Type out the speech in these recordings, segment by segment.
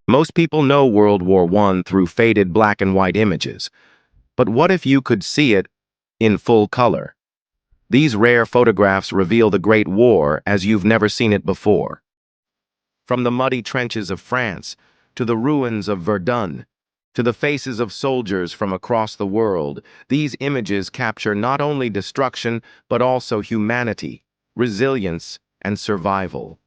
Most people know World War I through faded black and white images. But what if you could see it in full color? These rare photographs reveal the Great War as you've never seen it before. From the muddy trenches of France, to the ruins of Verdun, to the faces of soldiers from across the world, these images capture not only destruction, but also humanity, resilience, and survival.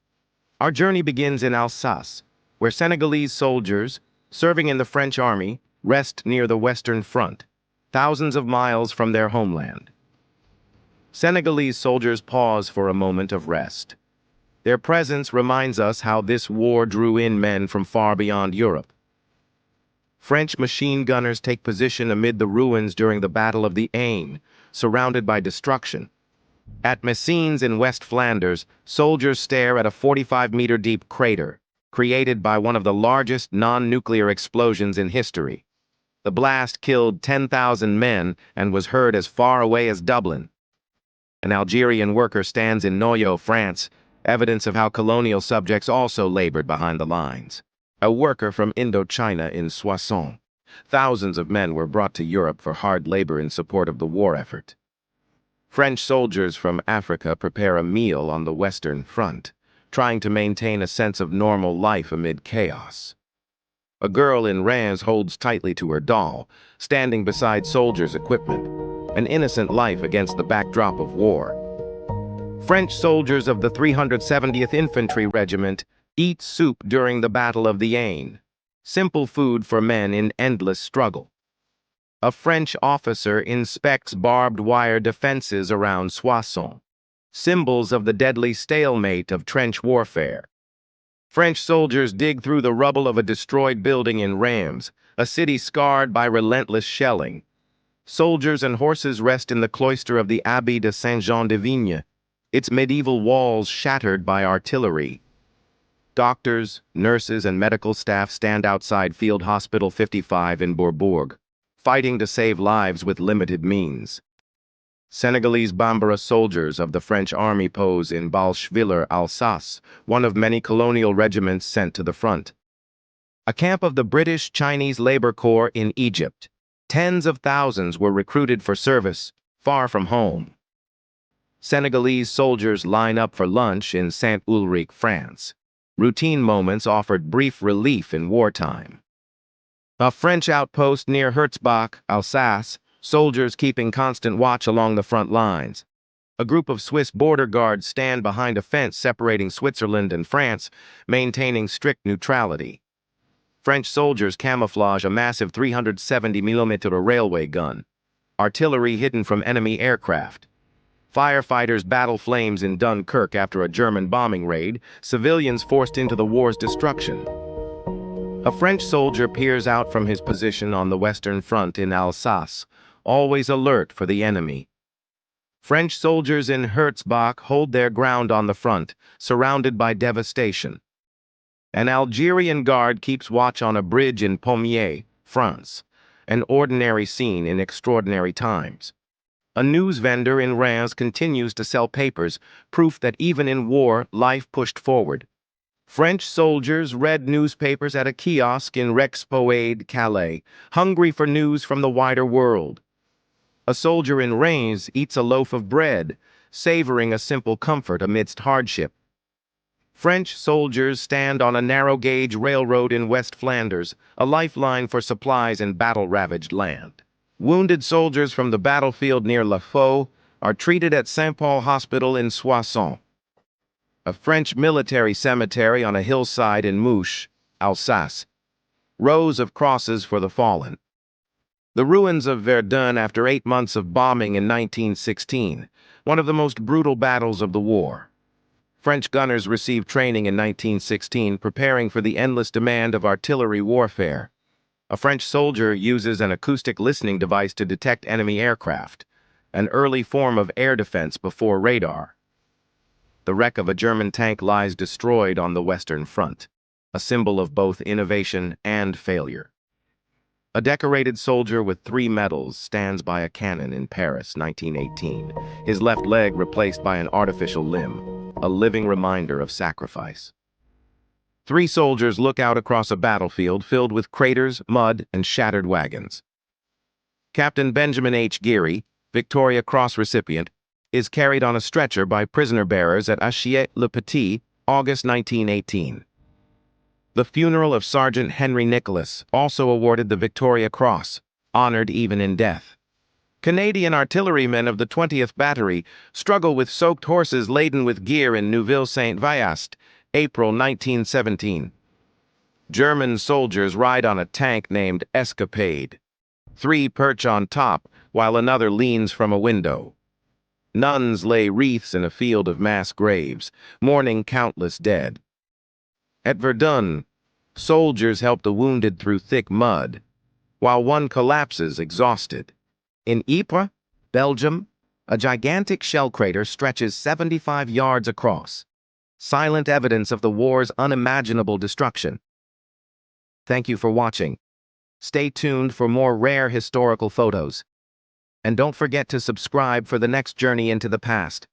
Our journey begins in Alsace, where Senegalese soldiers, serving in the French army, rest near the Western Front, thousands of miles from their homeland. Senegalese soldiers pause for a moment of rest. Their presence reminds us how this war drew in men from far beyond Europe. French machine gunners take position amid the ruins during the Battle of the Aisne, surrounded by destruction. At Messines in West Flanders, soldiers stare at a 45-meter-deep crater, created by one of the largest non-nuclear explosions in history. The blast killed 10,000 men and was heard as far away as Dublin. An Algerian worker stands in Noyon, France, evidence of how colonial subjects also labored behind the lines. A worker from Indochina in Soissons. Thousands of men were brought to Europe for hard labor in support of the war effort. French soldiers from Africa prepare a meal on the Western Front, trying to maintain a sense of normal life amid chaos. A girl in Reims holds tightly to her doll, standing beside soldiers' equipment, an innocent life against the backdrop of war. French soldiers of the 370th Infantry Regiment eat soup during the Battle of the Aisne, simple food for men in endless struggle. A French officer inspects barbed wire defenses around Soissons, symbols of the deadly stalemate of trench warfare. French soldiers dig through the rubble of a destroyed building in Reims, a city scarred by relentless shelling. Soldiers and horses rest in the cloister of the Abbey de Saint-Jean-de-Vigne, its medieval walls shattered by artillery. Doctors, nurses, and medical staff stand outside Field Hospital 55 in Bourbourg, fighting to save lives with limited means. Senegalese Bambara soldiers of the French army pose in Balcheviller, Alsace, one of many colonial regiments sent to the front. A camp of the British Chinese Labor Corps in Egypt. Tens of thousands were recruited for service, far from home. Senegalese soldiers line up for lunch in Saint-Ulrich, France. Routine moments offered brief relief in wartime. A French outpost near Herzbach, Alsace, soldiers keeping constant watch along the front lines. A group of Swiss border guards stand behind a fence separating Switzerland and France, maintaining strict neutrality. French soldiers camouflage a massive 370mm railway gun. Artillery hidden from enemy aircraft. Firefighters battle flames in Dunkirk after a German bombing raid, civilians forced into the war's destruction. A French soldier peers out from his position on the Western Front in Alsace, always alert for the enemy. French soldiers in Herzbach hold their ground on the front, surrounded by devastation. An Algerian guard keeps watch on a bridge in Pommier, France, an ordinary scene in extraordinary times. A news vendor in Reims continues to sell papers, proof that even in war, life pushed forward. French soldiers read newspapers at a kiosk in Rexpoade, Calais, hungry for news from the wider world. A soldier in Reims eats a loaf of bread, savoring a simple comfort amidst hardship. French soldiers stand on a narrow-gauge railroad in West Flanders, a lifeline for supplies in battle-ravaged land. Wounded soldiers from the battlefield near La Faux are treated at Saint-Paul Hospital in Soissons. A French military cemetery on a hillside in Mouche, Alsace. Rows of crosses for the fallen. The ruins of Verdun after 8 months of bombing in 1916, one of the most brutal battles of the war. French gunners received training in 1916, preparing for the endless demand of artillery warfare. A French soldier uses an acoustic listening device to detect enemy aircraft, an early form of air defense before radar. The wreck of a German tank lies destroyed on the Western Front, a symbol of both innovation and failure. A decorated soldier with 3 medals stands by a cannon in Paris, 1918, his left leg replaced by an artificial limb, a living reminder of sacrifice. Three soldiers look out across a battlefield filled with craters, mud, and shattered wagons. Captain Benjamin H. Geary, Victoria Cross recipient, is carried on a stretcher by prisoner bearers at Achiet-le-Petit, August 1918. The funeral of Sergeant Henry Nicholas, also awarded the Victoria Cross, honored even in death. Canadian artillerymen of the 20th Battery struggle with soaked horses laden with gear in Neuville-Saint-Vaast, April 1917. German soldiers ride on a tank named Escapade. Three perch on top, while another leans from a window. Nuns lay wreaths in a field of mass graves, mourning countless dead. At Verdun, soldiers help the wounded through thick mud, while one collapses exhausted. In Ypres, Belgium, a gigantic shell crater stretches 75 yards across, silent evidence of the war's unimaginable destruction. Thank you for watching. Stay tuned for more rare historical photos. And don't forget to subscribe for the next journey into the past.